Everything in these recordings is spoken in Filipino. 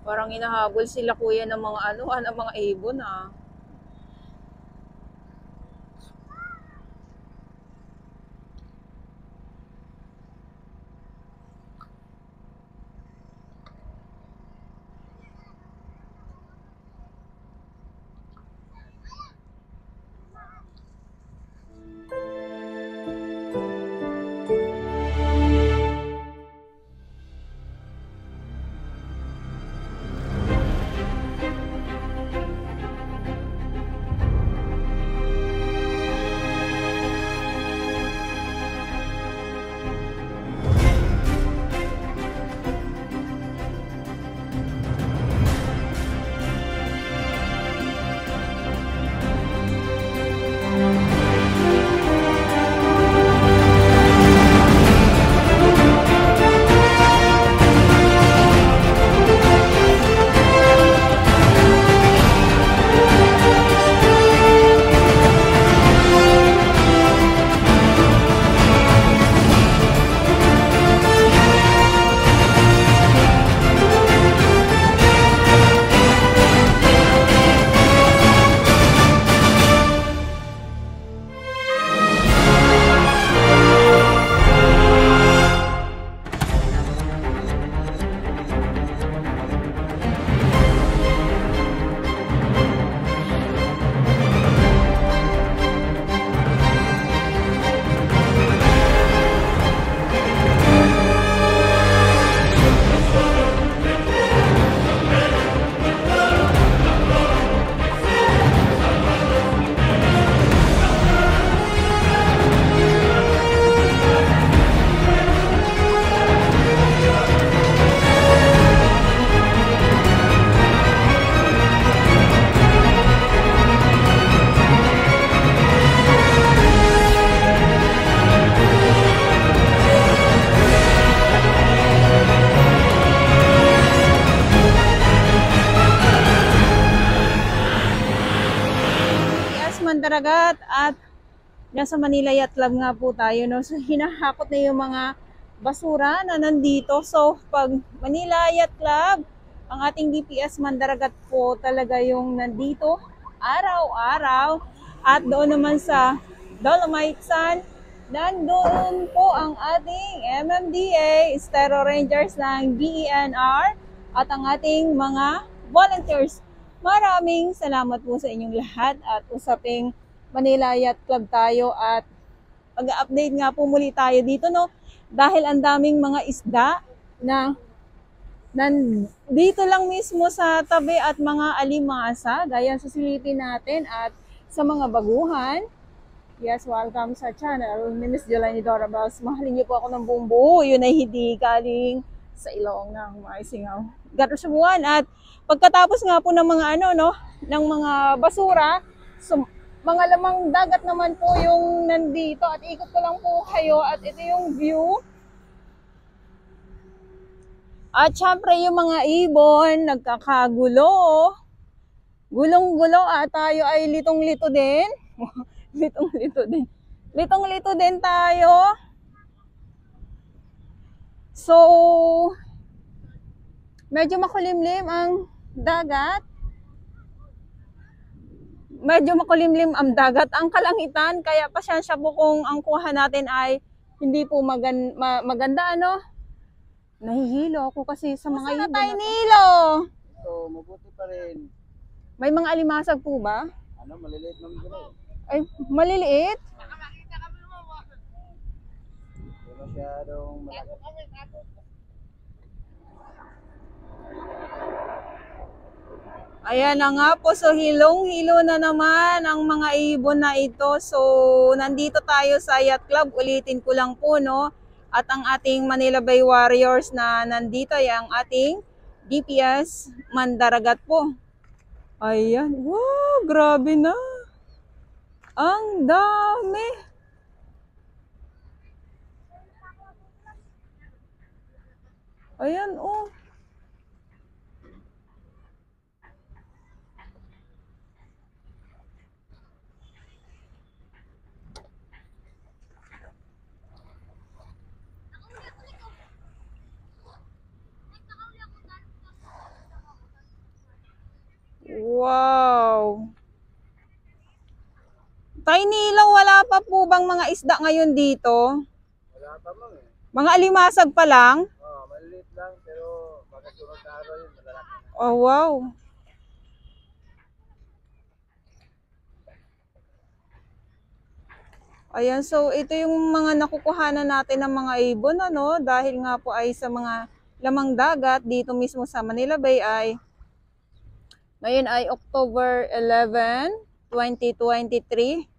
Parang hinahabol sila kuya ng mga ano, ng mga ibon ah. Mandaragat at nasa Manila Yacht Club nga po tayo, no? So hinahakot na yung mga basura na nandito. So pag Manila Yacht Club, ang ating DPS Mandaragat po talaga yung nandito araw-araw. At doon naman sa Dolomite Sun, nandoon po ang ating MMDA, Estero Rangers ng DENR at ang ating mga volunteers. Maraming salamat po sa inyong lahat at usaping Manila Yacht Club tayo at mag-update nga po muli tayo dito, no? Dahil ang daming mga isda na dito lang mismo sa tabi at mga alimasa, gaya sa silipin natin at sa mga baguhan. Yes, welcome sa channel ni Miss Jelani Dorabels. Mahalin niyo po ako ng buong buo. Yun ay hindi galing sa ilong ng mga isingaw. Gatusubuan at pagkatapos nga po ng mga ano, no, ng mga basura, so, mga lamang dagat naman po yung nandito at ikot ko lang po kayo at ito yung view. At syempre yung mga ibon nagkakagulo. Gulong-gulo at tayo ay litong-lito din. Litong-lito din. Litong-lito din tayo. So, medyo makulimlim ang dagat. Medyo makulimlim ang dagat, ang kalangitan, kaya pasensya po kung ang kuha natin ay hindi po maganda, ano? Nahihilo ako kasi sa mga ibon. Saan tayo nilo? So, mabuti pa rin. May mga alimasag po ba? Ano, maliliit naman sila eh. Ay, maliliit? Hindi masyadong malaki. Ayan na nga po, so hilong-hilo na naman ang mga ibon na ito. So, nandito tayo sa Yacht Club, ulitin ko lang po, no? At ang ating Manila Bay Warriors na nandito ay ang ating DPS Mandaragat po. Ayan, wow, grabe na. Ang dami. Ayan, oh. Wow. Tiny lang, wala pa po bang mga isda ngayon dito? Wala pa mo eh. Mga alimasag pa lang? Maliliit lang pero baka sunod na araw yun, malalaki na. Oh, wow. Ayan, so ito yung mga nakukuhanan natin ng mga ibon, ano? Dahil nga po ay sa mga lamang dagat dito mismo sa Manila Bay ay ngayon ay October 11, 2023.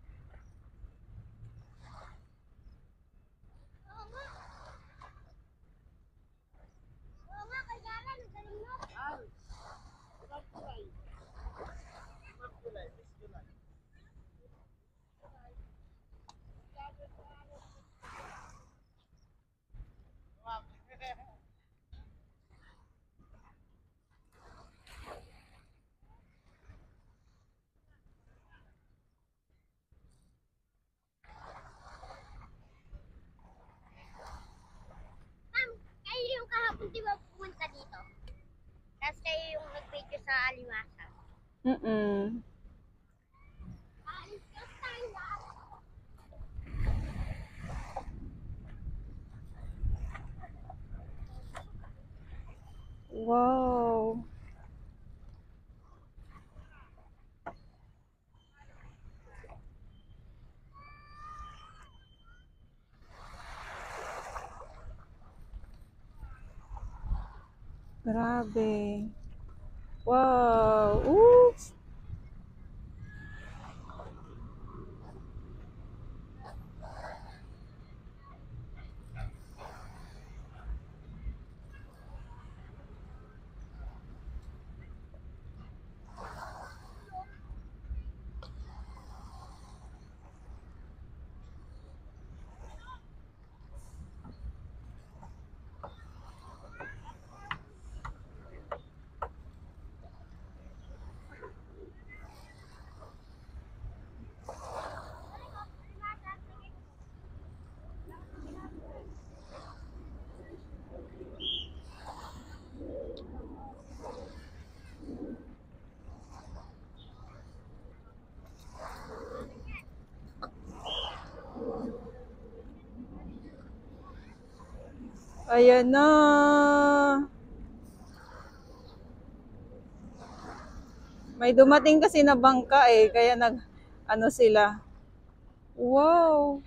Kayo yung kahapon di ba pumunta dito? Tapos kayo yung nag-video sa Alimasa. Mm-mm. Wow. Grabe. Wow. Oops. Ayan na. May dumating kasi na bangka eh, kaya ano sila. Wow.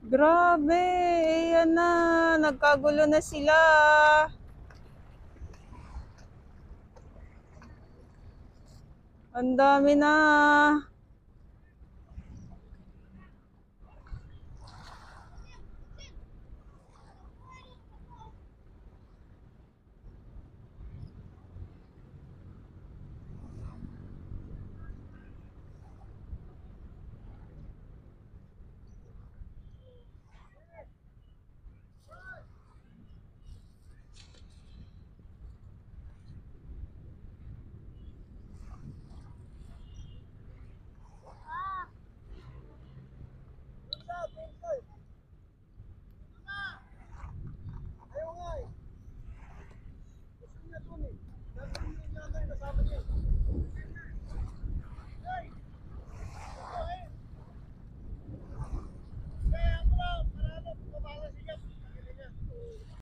Grabe, ayan na, nagkagulo na sila. Ang dami na.